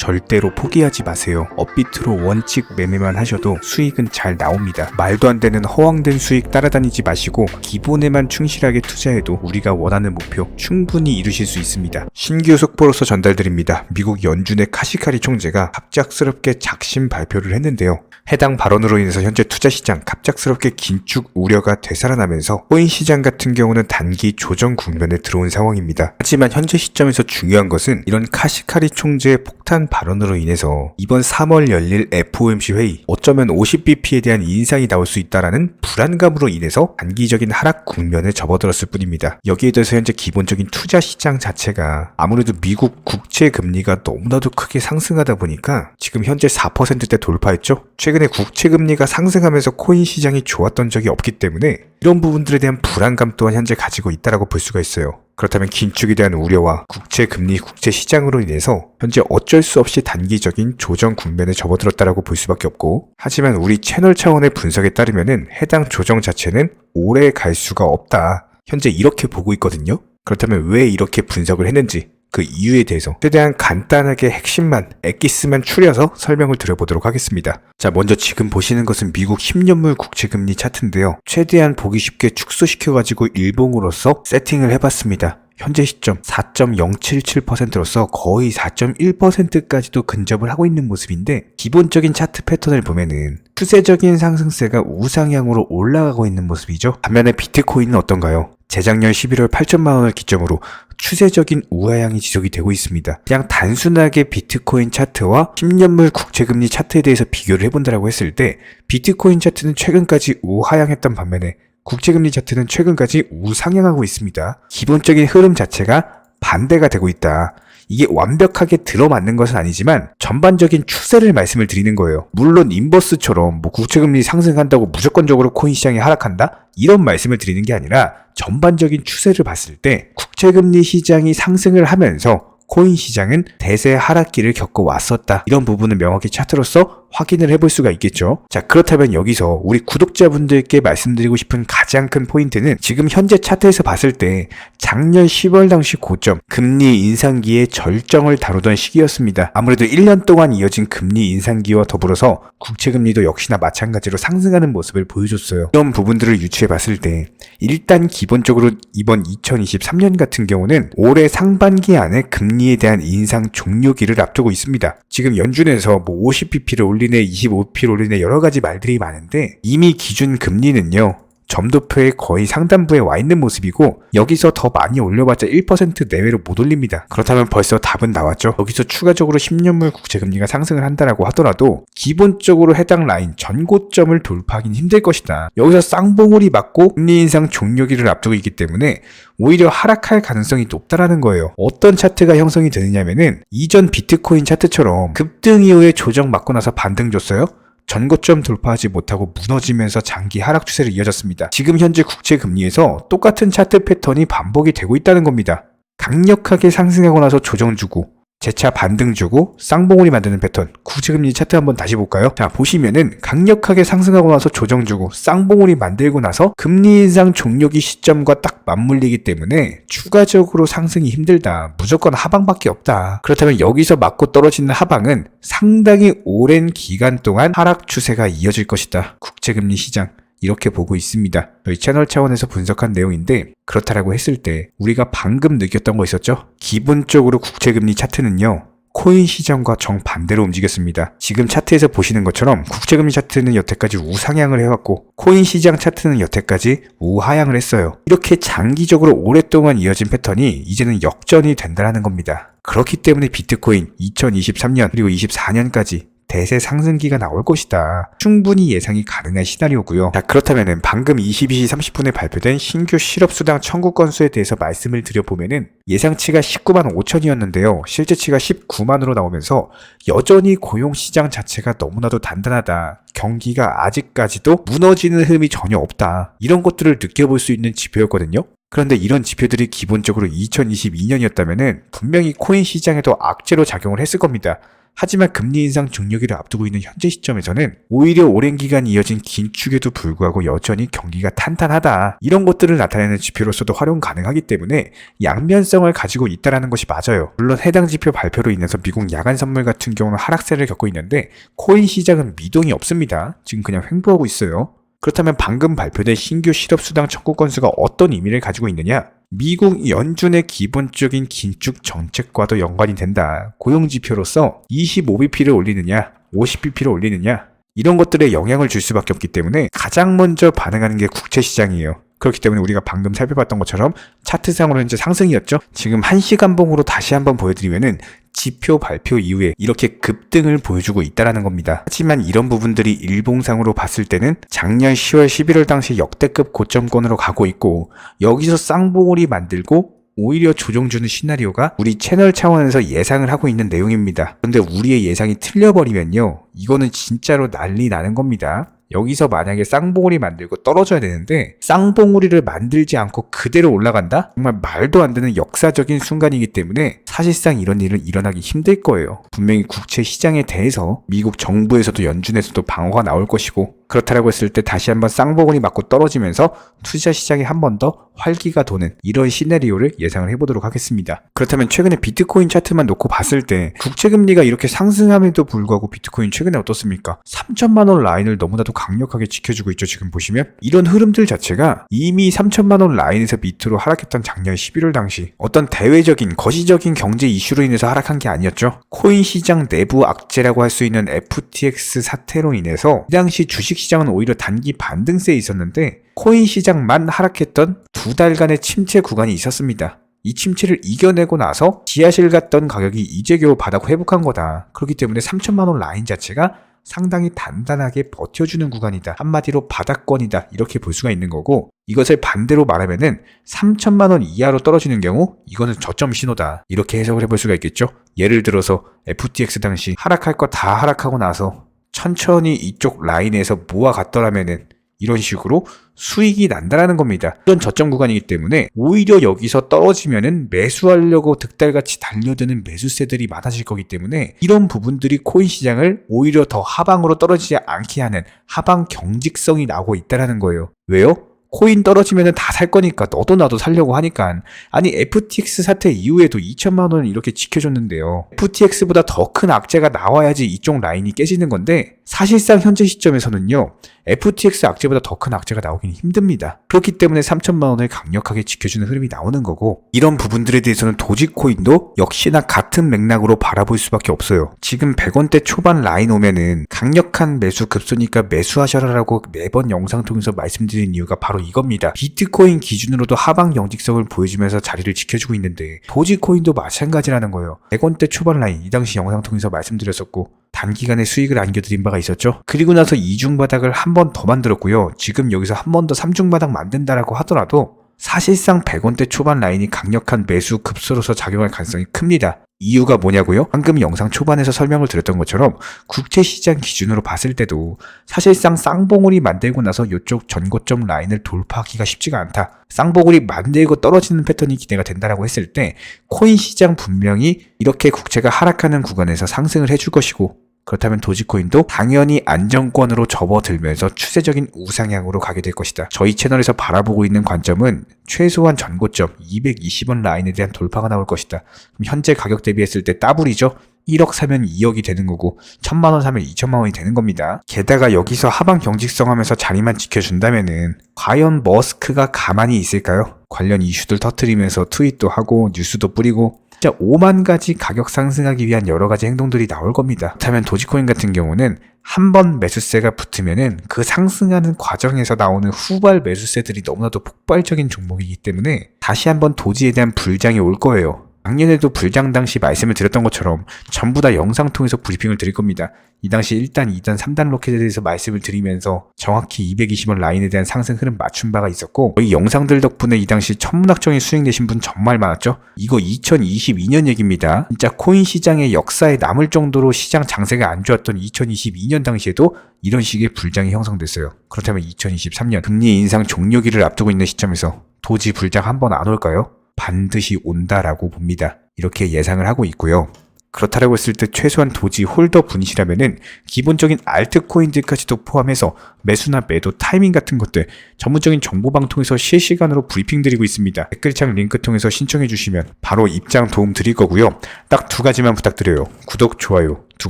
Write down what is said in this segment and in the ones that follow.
절대로 포기하지 마세요. 업비트로 원칙 매매만 하셔도 수익은 잘 나옵니다. 말도 안 되는 허황된 수익 따라다니지 마시고 기본에만 충실하게 투자해도 우리가 원하는 목표 충분히 이루실 수 있습니다. 신규 속보로서 전달드립니다. 미국 연준의 카시카리 총재가 갑작스럽게 작심 발표를 했는데요. 해당 발언으로 인해서 현재 투자시장 갑작스럽게 긴축 우려가 되살아나면서 코인 시장 같은 경우는 단기 조정 국면에 들어온 상황입니다. 하지만 현재 시점에서 중요한 것은 이런 카시카리 총재의 폭탄 발언으로 인해서 이번 3월 열릴 FOMC 회의 어쩌면 50bp에 대한 인상이 나올 수 있다라는 불안감으로 인해서 단기적인 하락 국면에 접어들었을 뿐입니다. 여기에 대해서 현재 기본적인 투자 시장 자체가 아무래도 미국 국채 금리가 너무나도 크게 상승하다 보니까 지금 현재 4%대 돌파했죠? 최근에 국채 금리가 상승하면서 코인 시장이 좋았던 적이 없기 때문에 이런 부분들에 대한 불안감 또한 현재 가지고 있다라고 볼 수가 있어요. 그렇다면 긴축에 대한 우려와 국채 금리, 국채 시장으로 인해서 현재 어쩔 수 없이 단기적인 조정 국면에 접어들었다라고 볼 수밖에 없고, 하지만 우리 채널 차원의 분석에 따르면은 해당 조정 자체는 오래 갈 수가 없다. 현재 이렇게 보고 있거든요. 그렇다면 왜 이렇게 분석을 했는지 그 이유에 대해서 최대한 간단하게 핵심만, 엑기스만 추려서 설명을 드려보도록 하겠습니다. 자, 먼저 지금 보시는 것은 미국 10년물 국채금리 차트인데요. 최대한 보기 쉽게 축소시켜가지고 일봉으로서 세팅을 해봤습니다. 현재 시점 4.077%로서 거의 4.1%까지도 근접을 하고 있는 모습인데, 기본적인 차트 패턴을 보면은 추세적인 상승세가 우상향으로 올라가고 있는 모습이죠. 반면에 비트코인은 어떤가요? 재작년 11월 8천만 원을 기점으로 추세적인 우하향이 지속이 되고 있습니다. 그냥 단순하게 비트코인 차트와 10년물 국채금리 차트에 대해서 비교를 해본다라고 했을 때 비트코인 차트는 최근까지 우하향했던 반면에 국채금리 차트는 최근까지 우상향하고 있습니다. 기본적인 흐름 자체가 반대가 되고 있다. 이게 완벽하게 들어맞는 것은 아니지만 전반적인 추세를 말씀을 드리는 거예요. 물론 인버스처럼 국채금리 상승한다고 무조건적으로 코인 시장이 하락한다? 이런 말씀을 드리는 게 아니라 전반적인 추세를 봤을 때 국채금리 시장이 상승을 하면서 코인 시장은 대세 하락기를 겪어왔었다. 이런 부분은 명확히 차트로서 확인을 해볼 수가 있겠죠. 자, 그렇다면 여기서 우리 구독자분들께 말씀드리고 싶은 가장 큰 포인트는 지금 현재 차트에서 봤을 때 작년 10월 당시 고점, 금리 인상기의 절정을 다루던 시기였습니다. 아무래도 1년 동안 이어진 금리 인상기와 더불어서 국채금리도 역시나 마찬가지로 상승하는 모습을 보여줬어요. 이런 부분들을 유추해 봤을 때 일단 기본적으로 이번 2023년 같은 경우는 올해 상반기 안에 금리에 대한 인상 종료기를 앞두고 있습니다. 지금 연준에서 50bp를 올리네, 25bp를 올리네 여러 가지 말들이 많은데 이미 기준 금리는요, 점도표의 거의 상단부에 와 있는 모습이고 여기서 더 많이 올려봤자 1% 내외로 못 올립니다. 그렇다면 벌써 답은 나왔죠. 여기서 추가적으로 10년물 국채금리가 상승을 한다라고 하더라도 기본적으로 해당 라인 전고점을 돌파하기는 힘들 것이다. 여기서 쌍봉우리 맞고 금리 인상 종료기를 앞두고 있기 때문에 오히려 하락할 가능성이 높다라는 거예요. 어떤 차트가 형성이 되느냐면은 이전 비트코인 차트처럼 급등 이후에 조정 맞고 나서 반등 줬어요. 전고점 돌파하지 못하고 무너지면서 장기 하락 추세를 이어졌습니다. 지금 현재 국채 금리에서 똑같은 차트 패턴이 반복이 되고 있다는 겁니다. 강력하게 상승하고 나서 조정 주고 재차 반등 주고 쌍봉우리 만드는 패턴. 국채금리 차트 한번 다시 볼까요? 자, 보시면은 강력하게 상승하고 나서 조정 주고 쌍봉우리 만들고 나서 금리 인상 종료기 시점과 딱 맞물리기 때문에 추가적으로 상승이 힘들다. 무조건 하방밖에 없다. 그렇다면 여기서 맞고 떨어지는 하방은 상당히 오랜 기간 동안 하락 추세가 이어질 것이다. 국채금리 시장. 이렇게 보고 있습니다. 저희 채널 차원에서 분석한 내용인데, 그렇다라고 했을 때 우리가 방금 느꼈던 거 있었죠? 기본적으로 국채금리 차트는요, 코인 시장과 정반대로 움직였습니다. 지금 차트에서 보시는 것처럼 국채금리 차트는 여태까지 우상향을 해왔고 코인 시장 차트는 여태까지 우하향을 했어요. 이렇게 장기적으로 오랫동안 이어진 패턴이 이제는 역전이 된다는 겁니다. 그렇기 때문에 비트코인 2023년 그리고 24년까지 대세 상승기가 나올 것이다. 충분히 예상이 가능한 시나리오고요. 자, 그렇다면은 방금 22시 30분에 발표된 신규 실업수당 청구 건수에 대해서 말씀을 드려보면은 예상치가 19만 5천이었는데요. 실제치가 19만으로 나오면서 여전히 고용시장 자체가 너무나도 단단하다. 경기가 아직까지도 무너지는 흐름이 전혀 없다. 이런 것들을 느껴볼 수 있는 지표였거든요. 그런데 이런 지표들이 기본적으로 2022년이었다면은 분명히 코인 시장에도 악재로 작용을 했을 겁니다. 하지만 금리 인상 중요기를 앞두고 있는 현재 시점에서는 오히려 오랜 기간 이어진 긴축에도 불구하고 여전히 경기가 탄탄하다. 이런 것들을 나타내는 지표로서도 활용 가능하기 때문에 양면성을 가지고 있다는 것이 맞아요. 물론 해당 지표 발표로 인해서 미국 야간 선물 같은 경우는 하락세를 겪고 있는데 코인 시장은 미동이 없습니다. 지금 그냥 횡보하고 있어요. 그렇다면 방금 발표된 신규 실업수당 청구 건수가 어떤 의미를 가지고 있느냐? 미국 연준의 기본적인 긴축 정책과도 연관이 된다. 고용지표로서 25bp를 올리느냐, 50bp를 올리느냐, 이런 것들에 영향을 줄 수밖에 없기 때문에 가장 먼저 반응하는 게 국채시장이에요. 그렇기 때문에 우리가 방금 살펴봤던 것처럼 차트상으로 현재 상승이었죠. 지금 1시간봉으로 다시 한번 보여드리면은 지표 발표 이후에 이렇게 급등을 보여주고 있다는 겁니다. 하지만 이런 부분들이 일봉상으로 봤을 때는 작년 10월 11월 당시 역대급 고점권으로 가고 있고 여기서 쌍봉우리 만들고 오히려 조정주는 시나리오가 우리 채널 차원에서 예상을 하고 있는 내용입니다. 그런데 우리의 예상이 틀려버리면요, 이거는 진짜로 난리 나는 겁니다. 여기서 만약에 쌍봉우리 만들고 떨어져야 되는데 쌍봉우리를 만들지 않고 그대로 올라간다? 정말 말도 안 되는 역사적인 순간이기 때문에 사실상 이런 일은 일어나기 힘들 거예요. 분명히 국채 시장에 대해서 미국 정부에서도 연준에서도 방어가 나올 것이고, 그렇다라고 했을 때 다시 한번 쌍봉우리 맞고 떨어지면서 투자 시장에 한 번 더 활기가 도는 이런 시나리오를 예상을 해보도록 하겠습니다. 그렇다면 최근에 비트코인 차트만 놓고 봤을 때 국채금리가 이렇게 상승함에도 불구하고 비트코인 최근에 어떻습니까? 3천만 원 라인을 너무나도 강력하게 지켜주고 있죠. 지금 보시면 이런 흐름들 자체가 이미 3천만 원 라인에서 밑으로 하락했던 작년 11월 당시 어떤 대외적인 거시적인 경제 이슈로 인해서 하락한 게 아니었죠. 코인 시장 내부 악재라고 할 수 있는 FTX 사태로 인해서 이 당시 주식 시장은 오히려 단기 반등세에 있었는데 코인 시장만 하락했던 2달간의 침체 구간이 있었습니다. 이 침체를 이겨내고 나서 지하실 갔던 가격이 이제 겨우 바닥 회복한 거다. 그렇기 때문에 3천만 원 라인 자체가 상당히 단단하게 버텨주는 구간이다. 한마디로 바닥권이다. 이렇게 볼 수가 있는 거고, 이것을 반대로 말하면은 3천만 원 이하로 떨어지는 경우 이거는 저점 신호다. 이렇게 해석을 해볼 수가 있겠죠. 예를 들어서 FTX 당시 하락할 거 다 하락하고 나서 천천히 이쪽 라인에서 모아갔더라면은 이런 식으로 수익이 난다라는 겁니다. 이런 저점 구간이기 때문에 오히려 여기서 떨어지면은 매수하려고 득달같이 달려드는 매수세들이 많아질 거기 때문에 이런 부분들이 코인 시장을 오히려 더 하방으로 떨어지지 않게 하는 하방 경직성이 나오고 있다라는 거예요. 왜요? 코인 떨어지면 다 살 거니까 너도 나도 살려고 하니까. 아니 FTX 사태 이후에도 2천만 원을 이렇게 지켜줬는데요. FTX보다 더 큰 악재가 나와야지 이쪽 라인이 깨지는 건데 사실상 현재 시점에서는요, FTX 악재보다 더 큰 악재가 나오기는 힘듭니다. 그렇기 때문에 3천만 원을 강력하게 지켜주는 흐름이 나오는 거고, 이런 부분들에 대해서는 도지코인도 역시나 같은 맥락으로 바라볼 수밖에 없어요. 지금 100원대 초반 라인 오면은 강력한 매수 급소니까 매수하셔라라고 매번 영상 통해서 말씀드린 이유가 바로 이겁니다. 비트코인 기준으로도 하방 경직성을 보여주면서 자리를 지켜주고 있는데 도지코인도 마찬가지라는 거예요. 100원대 초반 라인 이 당시 영상 통해서 말씀드렸었고 단기간에 수익을 안겨드린 바가 있었죠. 그리고 나서 이중바닥을 한 번 더 만들었고요. 지금 여기서 한 번 더 삼중바닥 만든다라고 하더라도 사실상 100원대 초반 라인이 강력한 매수 급소로서 작용할 가능성이 큽니다. 이유가 뭐냐고요? 방금 영상 초반에서 설명을 드렸던 것처럼 국채시장 기준으로 봤을 때도 사실상 쌍봉우리 만들고 나서 이쪽 전고점 라인을 돌파하기가 쉽지가 않다. 쌍봉우리 만들고 떨어지는 패턴이 기대가 된다라고 했을 때 코인 시장 분명히 이렇게 국채가 하락하는 구간에서 상승을 해줄 것이고, 그렇다면 도지코인도 당연히 안정권으로 접어들면서 추세적인 우상향으로 가게 될 것이다. 저희 채널에서 바라보고 있는 관점은 최소한 전고점 220원 라인에 대한 돌파가 나올 것이다. 그럼 현재 가격 대비했을 때 더블이죠. 1억 사면 2억이 되는 거고 1,000만 원 사면 2천만 원이 되는 겁니다. 게다가 여기서 하방 경직성 하면서 자리만 지켜준다면은 과연 머스크가 가만히 있을까요? 관련 이슈들 터뜨리면서 트윗도 하고 뉴스도 뿌리고 진짜 5만 가지 가격 상승하기 위한 여러 가지 행동들이 나올 겁니다. 그렇다면 도지코인 같은 경우는 한 번 매수세가 붙으면은 그 상승하는 과정에서 나오는 후발 매수세들이 너무나도 폭발적인 종목이기 때문에 다시 한번 도지에 대한 불장이 올 거예요. 작년에도 불장 당시 말씀을 드렸던 것처럼 전부 다 영상 통해서 브리핑을 드릴 겁니다. 이 당시 1단, 2단, 3단 로켓에 대해서 말씀을 드리면서 정확히 220원 라인에 대한 상승 흐름 맞춘 바가 있었고, 이 영상들 덕분에 이 당시 천문학적인 수익 내신 분 정말 많았죠. 이거 2022년 얘기입니다. 진짜 코인 시장의 역사에 남을 정도로 시장 장세가 안 좋았던 2022년 당시에도 이런 식의 불장이 형성됐어요. 그렇다면 2023년 금리 인상 종료기를 앞두고 있는 시점에서 도지 불장 한번 안 올까요? 반드시 온다라고 봅니다. 이렇게 예상을 하고 있고요. 그렇다라고 했을 때 최소한 도지 홀더 분이시라면은 기본적인 알트코인들까지도 포함해서 매수나 매도 타이밍 같은 것들 전문적인 정보방통에서 실시간으로 브리핑 드리고 있습니다. 댓글창 링크 통해서 신청해 주시면 바로 입장 도움 드릴 거고요. 딱 두 가지만 부탁드려요. 구독, 좋아요 두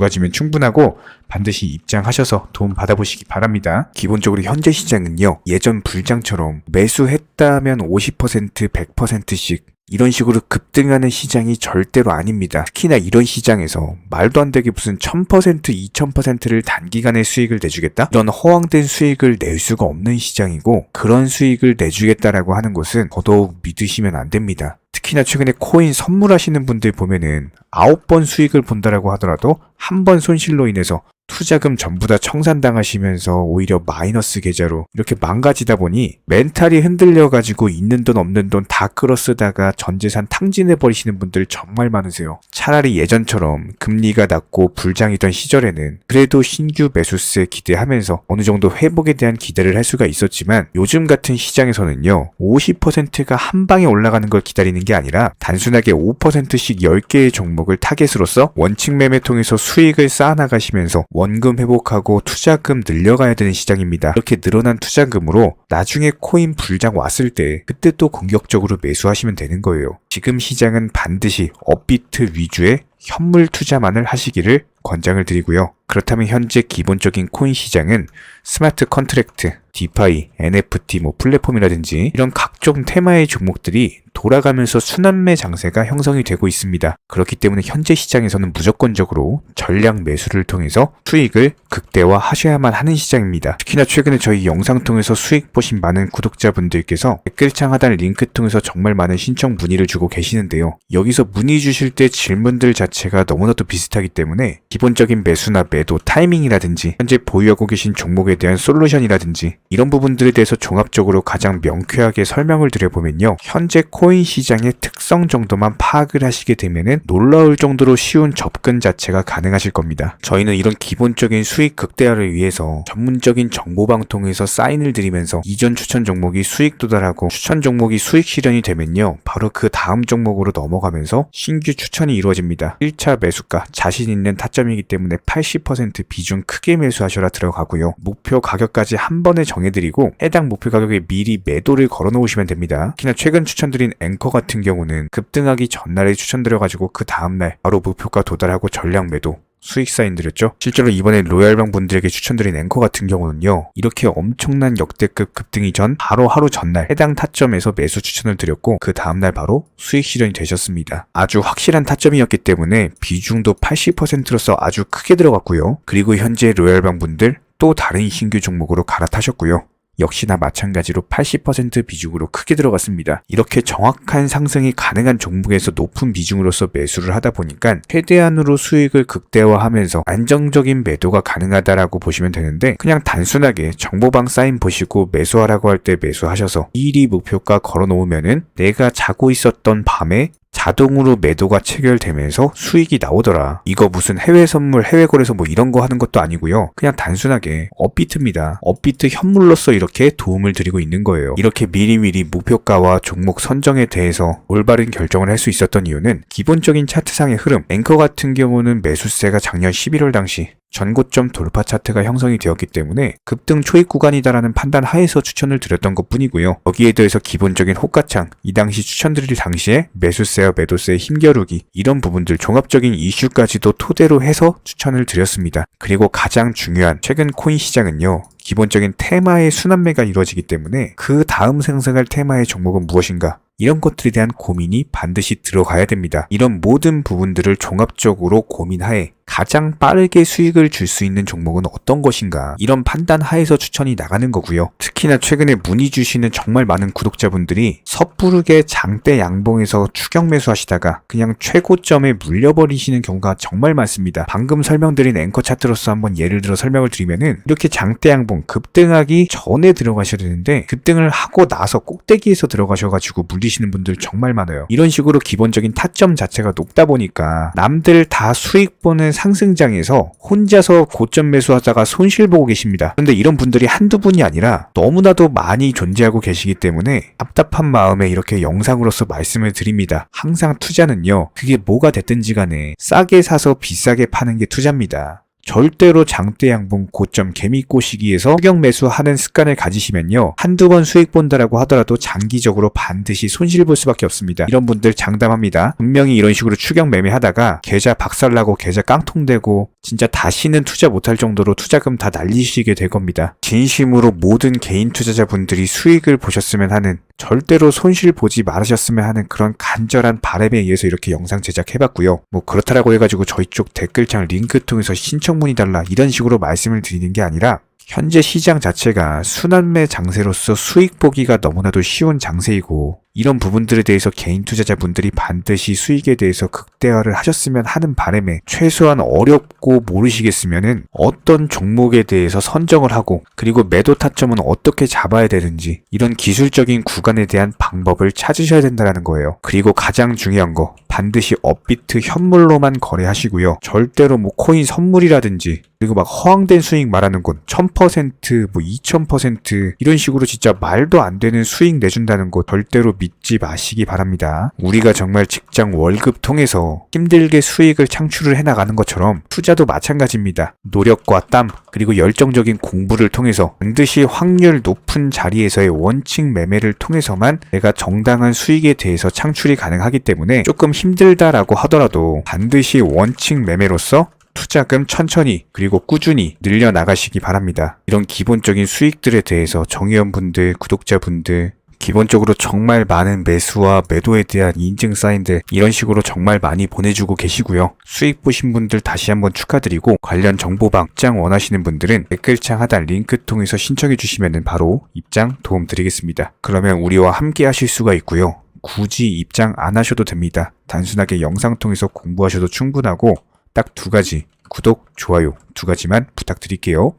가지면 충분하고 반드시 입장하셔서 도움 받아보시기 바랍니다. 기본적으로 현재 시장은요, 예전 불장처럼 매수했다면 50%, 100%씩 이런 식으로 급등하는 시장이 절대로 아닙니다. 특히나 이런 시장에서 말도 안 되게 무슨 1000%, 2000%를 단기간에 수익을 내주겠다? 이런 허황된 수익을 낼 수가 없는 시장이고, 그런 수익을 내주겠다라고 하는 것은 더더욱 믿으시면 안 됩니다. 특히나 최근에 코인 선물하시는 분들 보면은 9번 수익을 본다라고 하더라도 한 번 손실로 인해서 투자금 전부 다 청산당하시면서 오히려 마이너스 계좌로 이렇게 망가지다 보니 멘탈이 흔들려가지고 있는 돈 없는 돈 다 끌어쓰다가 전재산 탕진해버리시는 분들 정말 많으세요. 차라리 예전처럼 금리가 낮고 불장이던 시절에는 그래도 신규 매수세 기대하면서 어느 정도 회복에 대한 기대를 할 수가 있었지만, 요즘 같은 시장에서는요 50%가 한 방에 올라가는 걸 기다리는 게 아니라 단순하게 5%씩 10개의 종목을 타겟으로서 원칙 매매 통해서 수익을 쌓아나가시면서 원금 회복하고 투자금 늘려가야 되는 시장입니다. 이렇게 늘어난 투자금으로 나중에 코인 불장 왔을 때 그때 또 공격적으로 매수하시면 되는 거예요. 지금 시장은 반드시 업비트 위주의 현물 투자만을 하시기를 권장을 드리고요. 그렇다면 현재 기본적인 코인 시장은 스마트 컨트랙트, 디파이, NFT, 플랫폼이라든지 이런 각종 테마의 종목들이 돌아가면서 순환매 장세가 형성이 되고 있습니다. 그렇기 때문에 현재 시장에서는 무조건적으로 전량 매수를 통해서 수익을 극대화하셔야만 하는 시장입니다. 특히나 최근에 저희 영상 통해서 수익 보신 많은 구독자분들께서 댓글창 하단 링크 통해서 정말 많은 신청 문의를 주고 계시는데요. 여기서 문의 주실 때 질문들 자체가 너무나도 비슷하기 때문에 기본적인 매수나 매도 타이밍이라든지 현재 보유하고 계신 종목에 대한 솔루션이라든지 이런 부분들에 대해서 종합적으로 가장 명쾌하게 설명을 드려보면요, 현재 코인 시장의 특성 정도만 파악을 하시게 되면은 놀라울 정도로 쉬운 접근 자체가 가능하실 겁니다. 저희는 이런 기본적인 수익 극대화를 위해서 전문적인 정보방통에서 사인을 드리면서 이전 추천 종목이 수익 도달하고 추천 종목이 수익 실현이 되면요, 바로 그 다음 종목으로 넘어가면서 신규 추천이 이루어집니다. 1차 매수가 자신 있는 타점이기 때문에 80% 비중 크게 매수하셔라 들어가고요. 목표 가격까지 한 번에 정해드리고 해당 목표 가격에 미리 매도를 걸어 놓으시면 됩니다. 특히나 최근 추천드린 앵커 같은 경우는 급등하기 전날에 추천드려가지고 그 다음날 바로 목표가 도달하고 전량 매도 수익 사인 드렸죠. 실제로 이번에 로얄방 분들에게 추천드린 앵커 같은 경우는요, 이렇게 엄청난 역대급 급등이 전 바로 하루 전날 해당 타점에서 매수 추천을 드렸고 그 다음날 바로 수익 실현이 되셨습니다. 아주 확실한 타점이었기 때문에 비중도 80%로서 아주 크게 들어갔고요. 그리고 현재 로얄방 분들 또 다른 신규 종목으로 갈아타셨고요. 역시나 마찬가지로 80% 비중으로 크게 들어갔습니다. 이렇게 정확한 상승이 가능한 종목에서 높은 비중으로서 매수를 하다 보니까 최대한으로 수익을 극대화하면서 안정적인 매도가 가능하다라고 보시면 되는데, 그냥 단순하게 정보방 사인 보시고 매수하라고 할 때 매수하셔서 미리 목표가 걸어 놓으면은 내가 자고 있었던 밤에 자동으로 매도가 체결되면서 수익이 나오더라. 이거 무슨 해외 선물, 해외 거래소 이런 거 하는 것도 아니고요. 그냥 단순하게 업비트입니다. 업비트 현물로서 이렇게 도움을 드리고 있는 거예요. 이렇게 미리미리 목표가와 종목 선정에 대해서 올바른 결정을 할 수 있었던 이유는 기본적인 차트상의 흐름, 앵커 같은 경우는 매수세가 작년 11월 당시 전고점 돌파 차트가 형성이 되었기 때문에 급등 초입 구간이다라는 판단 하에서 추천을 드렸던 것 뿐이고요. 여기에 대해서 기본적인 호가창, 이 당시 추천드릴 당시에 매수세와 매도세의 힘겨루기, 이런 부분들 종합적인 이슈까지도 토대로 해서 추천을 드렸습니다. 그리고 가장 중요한 최근 코인 시장은요, 기본적인 테마의 순환매가 이루어지기 때문에 그 다음 생성할 테마의 종목은 무엇인가, 이런 것들에 대한 고민이 반드시 들어가야 됩니다. 이런 모든 부분들을 종합적으로 고민하에 가장 빠르게 수익을 줄 수 있는 종목은 어떤 것인가, 이런 판단 하에서 추천이 나가는 거고요. 특히나 최근에 문의 주시는 정말 많은 구독자분들이 섣부르게 장대 양봉에서 추격 매수하시다가 그냥 최고점에 물려버리시는 경우가 정말 많습니다. 방금 설명드린 앵커 차트로서 한번 예를 들어 설명을 드리면은, 이렇게 장대 양봉 급등하기 전에 들어가셔야 되는데 급등을 하고 나서 꼭대기에서 들어가셔가지고 물리시는 분들 정말 많아요. 이런 식으로 기본적인 타점 자체가 높다 보니까 남들 다 수익 보는 상승장에서 혼자서 고점 매수하다가 손실 보고 계십니다. 그런데 이런 분들이 한두 분이 아니라 너무나도 많이 존재하고 계시기 때문에 답답한 마음에 이렇게 영상으로서 말씀을 드립니다. 항상 투자는요, 그게 뭐가 됐든지 간에 싸게 사서 비싸게 파는 게 투자입니다. 절대로 장대 양봉 고점 개미 꼬시기에서 추격 매수하는 습관을 가지시면요, 한두 번 수익 본다라고 하더라도 장기적으로 반드시 손실 볼 수밖에 없습니다. 이런 분들 장담합니다. 분명히 이런 식으로 추격 매매하다가 계좌 박살나고 계좌 깡통되고 진짜 다시는 투자 못할 정도로 투자금 다 날리시게 될 겁니다. 진심으로 모든 개인 투자자분들이 수익을 보셨으면 하는, 절대로 손실 보지 말으셨으면 하는 그런 간절한 바람에 의해서 이렇게 영상 제작해봤고요. 뭐 그렇다라고 해가지고 저희 쪽 댓글창 링크 통해서 신청문의 달라 이런 식으로 말씀을 드리는 게 아니라, 현재 시장 자체가 순환매 장세로서 수익 보기가 너무나도 쉬운 장세이고, 이런 부분들에 대해서 개인 투자자분들이 반드시 수익에 대해서 극대화를 하셨으면 하는 바람에, 최소한 어렵고 모르시겠으면은 어떤 종목에 대해서 선정을 하고, 그리고 매도 타점은 어떻게 잡아야 되는지 이런 기술적인 구간에 대한 방법을 찾으셔야 된다는 거예요. 그리고 가장 중요한 거, 반드시 업비트 현물로만 거래하시고요. 절대로 뭐 코인 선물이라든지, 그리고 막 허황된 수익 말하는 곳 1000%, 뭐 2000% 이런 식으로 진짜 말도 안 되는 수익 내준다는 거 절대로 믿지 마시기 바랍니다. 우리가 정말 직장 월급 통해서 힘들게 수익을 창출을 해나가는 것처럼 투자도 마찬가지입니다. 노력과 땀, 그리고 열정적인 공부를 통해서 반드시 확률 높은 자리에서의 원칙 매매를 통해서만 내가 정당한 수익에 대해서 창출이 가능하기 때문에, 조금 힘들다라고 하더라도 반드시 원칙 매매로서 투자금 천천히 그리고 꾸준히 늘려나가시기 바랍니다. 이런 기본적인 수익들에 대해서 정의원분들, 구독자분들, 기본적으로 정말 많은 매수와 매도에 대한 인증 사인들 이런 식으로 정말 많이 보내주고 계시고요. 수익 보신 분들 다시 한번 축하드리고, 관련 정보방 입장 원하시는 분들은 댓글창 하단 링크 통해서 신청해 주시면 바로 입장 도움 드리겠습니다. 그러면 우리와 함께 하실 수가 있고요. 굳이 입장 안 하셔도 됩니다. 단순하게 영상 통해서 공부하셔도 충분하고, 딱 두 가지, 구독, 좋아요 두 가지만 부탁드릴게요.